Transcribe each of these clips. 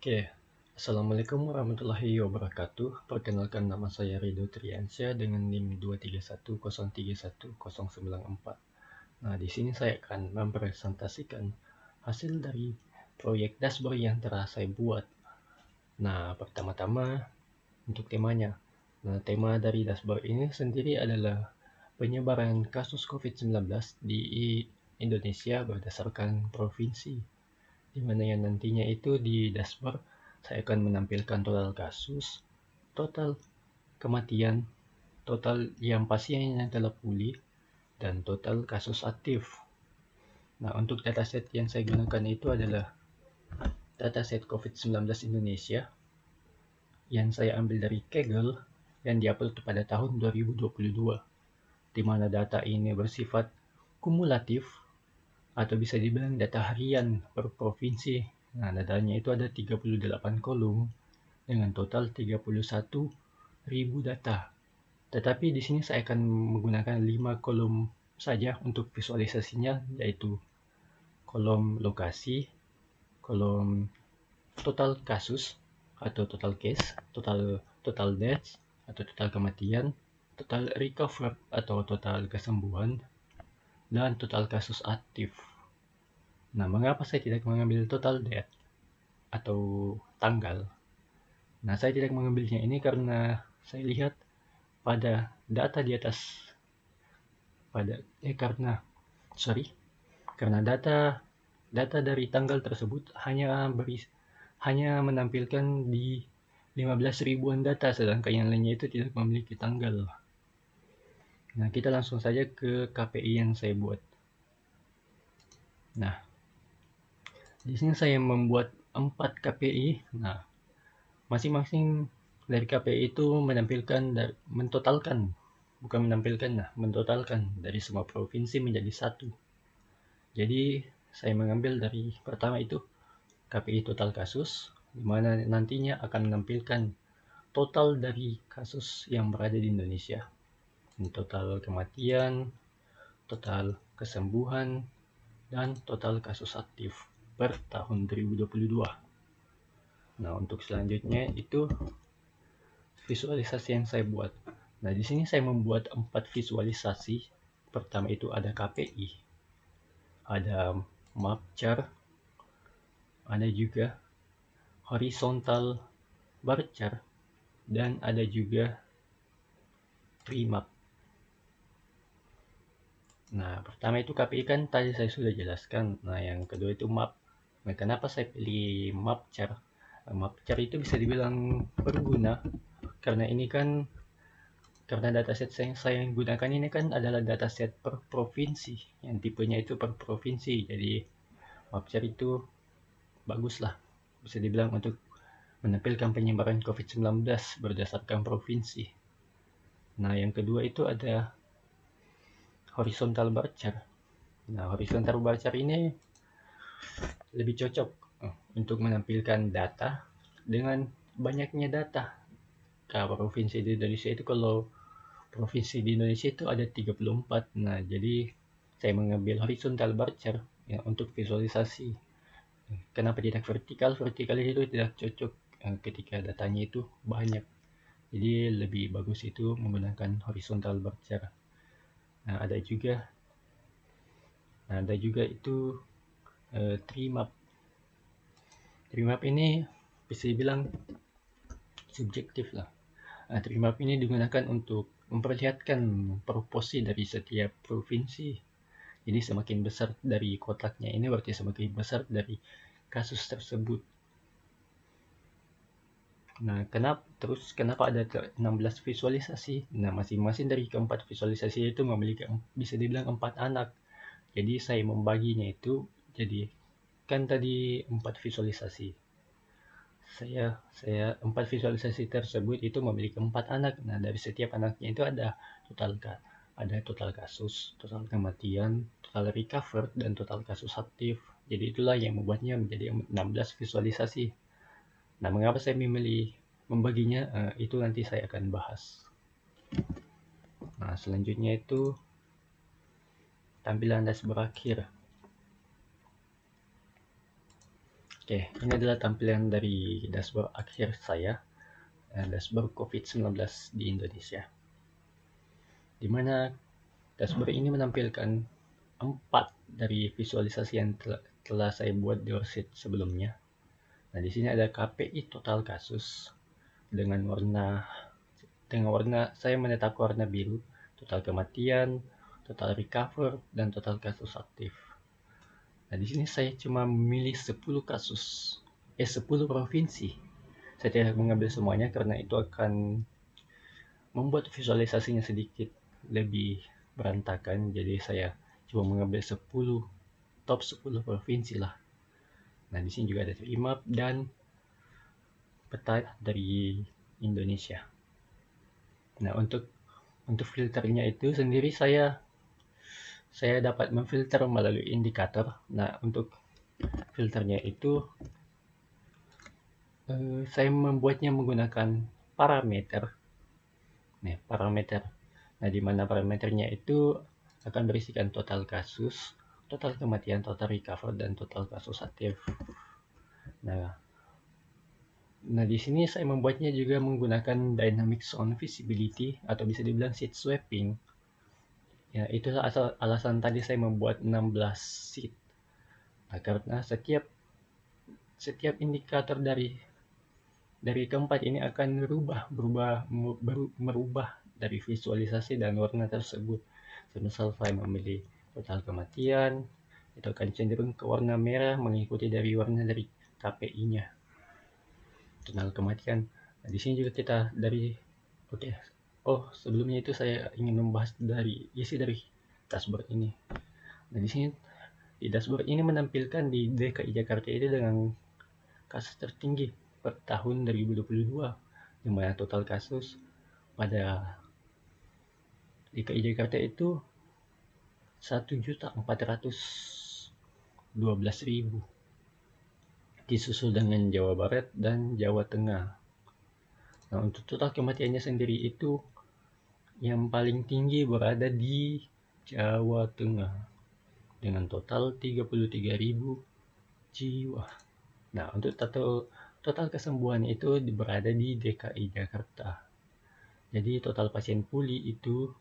Oke, Assalamualaikum warahmatullahi wabarakatuh. Perkenalkan, nama saya Rido Triansyah dengan NIM 231031094. Nah, di sini saya akan mempresentasikan hasil dari proyek dashboard yang telah saya buat. Nah, pertama-tama untuk temanya. Nah, tema dari dashboard ini sendiri adalah penyebaran kasus COVID-19 di Indonesia berdasarkan provinsi, di mana yang nantinya itu di dashboard saya akan menampilkan total kasus, total kematian, total yang pasien yang telah pulih, dan total kasus aktif. Nah, untuk dataset yang saya gunakan itu adalah dataset COVID-19 Indonesia yang saya ambil dari Kaggle yang diupload pada tahun 2022, di mana data ini bersifat kumulatif atau bisa dibilang data harian per provinsi. Nah, datanya itu ada 38 kolom dengan total 31.000 data. Tetapi di sini saya akan menggunakan 5 kolom saja untuk visualisasinya, yaitu kolom lokasi, kolom total kasus atau total case, total deaths atau total kematian, total recover atau total kesembuhan, dan total kasus aktif. Nah, mengapa saya tidak mengambil total death atau tanggal? Nah, saya tidak mengambilnya ini karena saya lihat pada data di atas karena data dari tanggal tersebut hanya menampilkan di 15 ribuan data, sedangkan yang lainnya itu tidak memiliki tanggal. Nah, kita langsung saja ke KPI yang saya buat. Nah, di sini saya membuat 4 KPI. Nah, masing-masing dari KPI itu mentotalkan dari semua provinsi menjadi satu. Jadi saya mengambil dari pertama itu KPI total kasus, di mana nantinya akan menampilkan total dari kasus yang berada di Indonesia, total kematian, total kesembuhan, dan total kasus aktif per tahun 2022. Nah, untuk selanjutnya itu visualisasi yang saya buat. Nah, di sini saya membuat 4 visualisasi. Pertama itu ada KPI, ada map chart, ada juga horizontal bar chart, dan ada juga tree map. Nah, pertama itu KPI kan tadi saya sudah jelaskan. Nah, yang kedua itu map. Nah, kenapa saya pilih map chart? Map chart itu bisa dibilang berguna karena ini kan karena dataset yang saya gunakan ini kan adalah dataset per provinsi, yang tipenya itu per provinsi. Jadi map chart itu bagus lah, bisa dibilang untuk menampilkan penyebaran COVID-19 berdasarkan provinsi. Nah, yang kedua itu ada horizontal bar chart. Nah, horizontal bar chart ini lebih cocok untuk menampilkan data dengan banyaknya data. Kalau provinsi di Indonesia itu ada 34. Nah, jadi saya mengambil horizontal bar chart ya, untuk visualisasi. Kenapa tidak vertikal? Vertikal itu tidak cocok ketika datanya itu banyak. Jadi lebih bagus itu menggunakan horizontal bar chart. Nah, ada juga itu tree map. Tree map ini bisa dibilang subjektif lah. Tree map ini digunakan untuk memperlihatkan proporsi dari setiap provinsi. Jadi semakin besar dari kotaknya ini berarti semakin besar dari kasus tersebut. Nah, kenapa ada 16 visualisasi? Nah, masing-masing dari keempat visualisasi itu memiliki bisa dibilang 4 anak. Jadi saya membaginya itu jadi kan tadi 4 visualisasi. Saya 4 visualisasi tersebut itu memiliki 4 anak. Nah, dari setiap anaknya itu ada total kasus, total kematian, total recover, dan total kasus aktif. Jadi itulah yang membuatnya menjadi 16 visualisasi. Nah, mengapa saya memilih membaginya? Itu nanti saya akan bahas. Nah, selanjutnya itu tampilan dashboard akhir. Oke, ini adalah tampilan dari dashboard akhir saya, dashboard COVID-19 di Indonesia. Di mana dashboard ini menampilkan 4 dari visualisasi yang telah saya buat di worksheet sebelumnya. Nah, di sini ada KPI total kasus dengan warna saya menetapkan warna biru, total kematian, total recover, dan total kasus aktif. Nah, di sini saya cuma memilih 10 provinsi. Saya tidak mengambil semuanya karena itu akan membuat visualisasinya sedikit lebih berantakan. Jadi saya cuma mengambil top 10 provinsi lah. Nah, di sini juga ada map dan peta dari Indonesia. Nah, untuk filternya itu sendiri saya dapat memfilter melalui indikator. Nah, untuk filternya itu saya membuatnya menggunakan parameter. Nah, di mana parameternya itu akan berisikan total kasus, total kematian, total recover, dan total kasus aktif. Nah, di sini saya membuatnya juga menggunakan dynamic zone visibility atau bisa dibilang sheet swapping. Ya, itulah alasan tadi saya membuat 16 sheet. Nah, karena setiap indikator dari keempat ini akan merubah dari visualisasi dan warna tersebut. Misal saya memilih total kematian, itu akan cenderung ke warna merah mengikuti dari warna dari KPI-nya. Total kematian. Nah, di sini juga kita sebelumnya itu saya ingin membahas dari isi dari dashboard ini. Nah, di sini di dashboard ini menampilkan di DKI Jakarta itu dengan kasus tertinggi per tahun 2022, di mana total kasus pada DKI Jakarta itu 1.412.000, disusul dengan Jawa Barat dan Jawa Tengah. Nah, untuk total kematiannya sendiri itu yang paling tinggi berada di Jawa Tengah dengan total 33.000 jiwa. Nah, untuk total kesembuhan itu berada di DKI Jakarta. Jadi total pasien pulih itu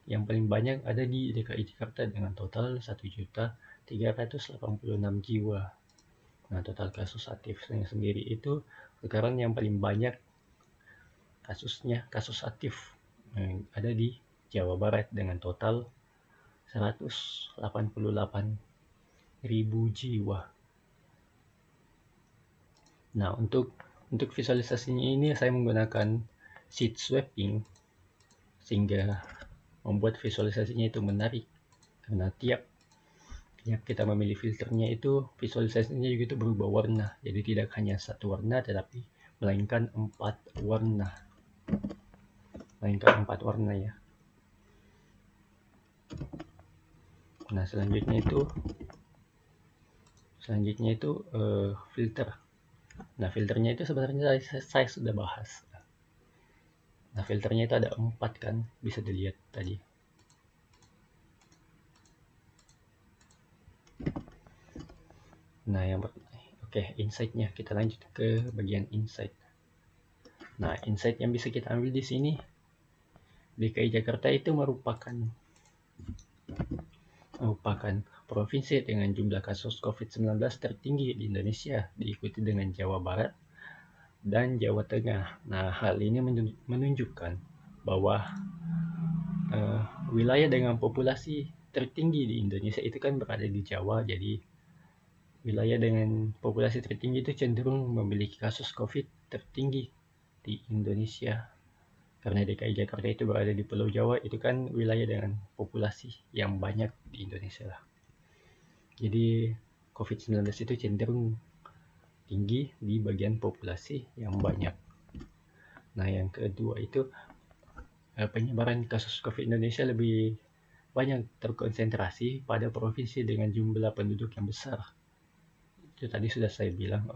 yang paling banyak ada di DKI Jakarta dengan total 1.386 jiwa. Nah, total kasus aktifnya sendiri itu sekarang yang paling banyak kasus aktif ada di Jawa Barat dengan total 188.000 jiwa. Nah, untuk visualisasinya ini saya menggunakan sheet swapping sehingga membuat visualisasinya itu menarik karena tiap kita memilih filternya itu visualisasinya juga itu berubah warna. Jadi tidak hanya satu warna tetapi melainkan 4 warna. Ya. Nah, selanjutnya itu filter. Nah, filternya itu sebenarnya saya sudah bahas. Nah, filternya itu ada 4 kan, bisa dilihat tadi. Nah, insight-nya. Kita lanjut ke bagian insight. Nah, insight yang bisa kita ambil di sini, DKI Jakarta itu merupakan provinsi dengan jumlah kasus COVID-19 tertinggi di Indonesia, diikuti dengan Jawa Barat dan Jawa Tengah. Nah, hal ini menunjukkan bahwa wilayah dengan populasi tertinggi di Indonesia itu kan berada di Jawa. Jadi wilayah dengan populasi tertinggi itu cenderung memiliki kasus COVID tertinggi di Indonesia. Karena DKI Jakarta itu berada di Pulau Jawa, itu kan wilayah dengan populasi yang banyak di Indonesia lah. Jadi COVID-19 itu cenderung tinggi di bagian populasi yang banyak. Nah, yang kedua itu penyebaran kasus COVID Indonesia lebih banyak terkonsentrasi pada provinsi dengan jumlah penduduk yang besar. Itu tadi sudah saya bilang.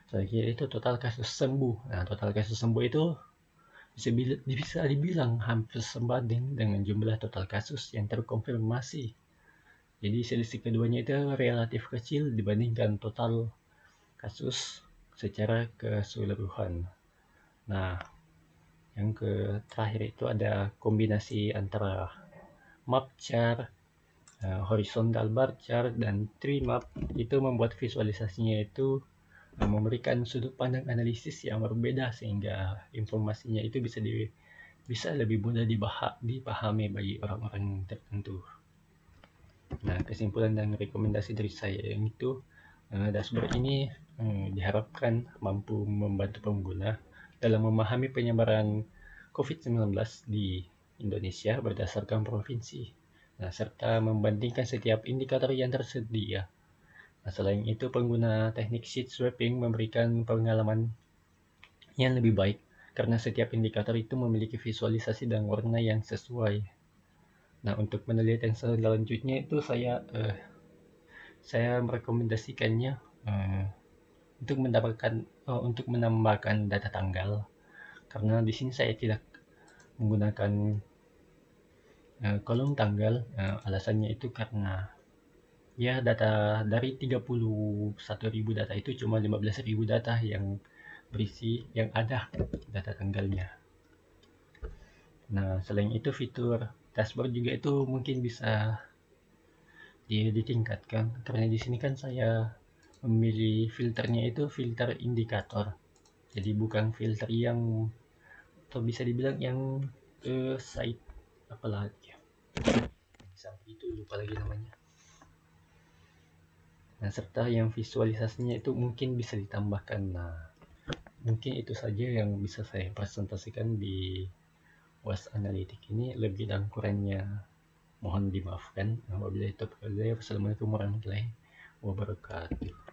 Selanjutnya itu total kasus sembuh. Nah, total kasus sembuh itu bisa dibilang hampir sebanding dengan jumlah total kasus yang terkonfirmasi Jadi selisih keduanya itu relatif kecil dibandingkan total kasus secara keseluruhan. Nah, yang terakhir itu ada kombinasi antara map chart, horizontal bar chart, dan tree map. Itu membuat visualisasinya itu memberikan sudut pandang analisis yang berbeda sehingga informasinya itu bisa lebih mudah dipahami bagi orang-orang tertentu. Nah, kesimpulan dan rekomendasi dari saya yang itu, dashboard ini diharapkan mampu membantu pengguna dalam memahami penyebaran COVID-19 di Indonesia berdasarkan provinsi. Nah, serta membandingkan setiap indikator yang tersedia. Nah, selain itu, pengguna teknik sheet swapping memberikan pengalaman yang lebih baik karena setiap indikator itu memiliki visualisasi dan warna yang sesuai. Nah, untuk penelitian selanjutnya itu saya merekomendasikannya untuk menambahkan data tanggal, karena di sini saya tidak menggunakan kolom tanggal. Alasannya itu karena ya data dari 31.000 data itu cuma 15.000 data yang ada data tanggalnya. Nah, selain itu fitur dashboard juga itu mungkin bisa ditingkatkan, karena di sini kan saya memilih filternya itu filter indikator. Jadi bukan filter yang, atau bisa dibilang yang site apalagi ya. Sampai itu lupa lagi namanya. Nah, serta yang visualisasinya itu mungkin bisa ditambahkan. Nah, mungkin itu saja yang bisa saya presentasikan di WAS Analitik ini. Lebih dan kurangnya mohon dimaafkan. Wabillahi taufiq wal hidayah. Wassalamualaikum warahmatullahi wabarakatuh.